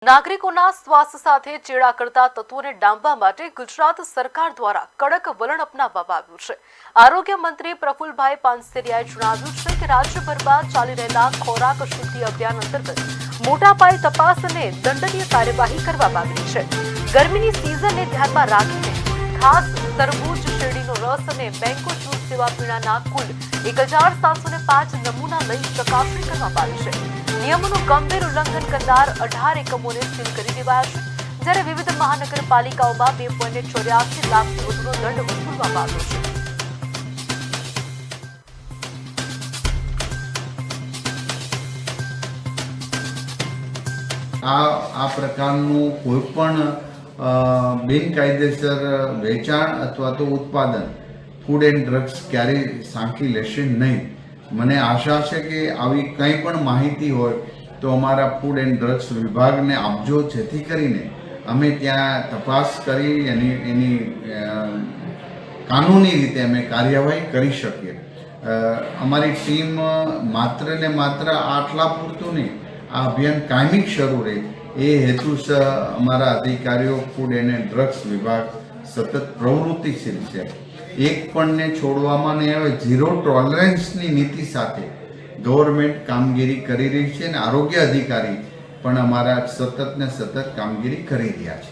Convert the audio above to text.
નાગરિકોના સ્વાસ્થ્ય સાથે ચેડા કરતા તત્વોને ડામવા માટે ગુજરાત સરકાર દ્વારા કડક વલણ અપનાવવામાં આવ્યું છે। આરોગ્ય મંત્રી પ્રફુલભાઈ પાનસેરિયાએ જણાવ્યું છે કે રાજ્યભરમાં ચાલી રહેલા ખોરાક શુદ્ધિ અભિયાન અંતર્ગત મોટા પાયે તપાસ અને દંડનીય કાર્યવાહી કરવામાં આવી છે। ગરમીની સિઝનને ધ્યાનમાં રાખીને ખાસ તરબૂચ, શેરડીનો રસ અને મેંગો જ્યુસ જેવા પીણાના કુલ 1705 નમૂના લઈ ચકાસણી કરવામાં આવી છે। નિયમોનું ગંભીર ઉલ્લંઘન કરનાર 18 એકમોને સીલ કરી દેવાયા છે, જ્યારે વિવિધ મહાનગરપાલિકાઓમાં 2.84 લાખથી વધુનો દંડ વસૂલવામાં આવ્યો છે। આ પ્રકારનું કોઈ પણ બિનકાયદેસર વેચાણ અથવા તો ઉત્પાદન ફૂડ એન્ડ ડ્રગ્સ ક્યારેય સાંખી લેશે નહીં। મને આશા છે કે આવી કંઈ પણ માહિતી હોય તો અમારા ફૂડ એન્ડ ડ્રગ્સ વિભાગને આપજો, જેથી કરીને અમે ત્યાં તપાસ કરી એની કાનૂની રીતે અમે કાર્યવાહી કરી શકીએ। અમારી ટીમ માત્ર ને માત્ર આટલા પૂરતું નહીં, આ અભિયાન કાયમી શરૂ રહે એ હેતુસર અમારા અધિકારીઓ ફૂડ એન્ડ ડ્રગ્સ વિભાગ સતત પ્રવૃત્તિશીલ છે। એક પણને છોડવામાં નહીં આવે। ઝીરો ટોલરન્સની નીતિ સાથે ગવર્મેન્ટ કામગીરી કરી રહી છે અને આરોગ્ય અધિકારી પણ અમારા સતત કામગીરી કરી રહ્યા છે।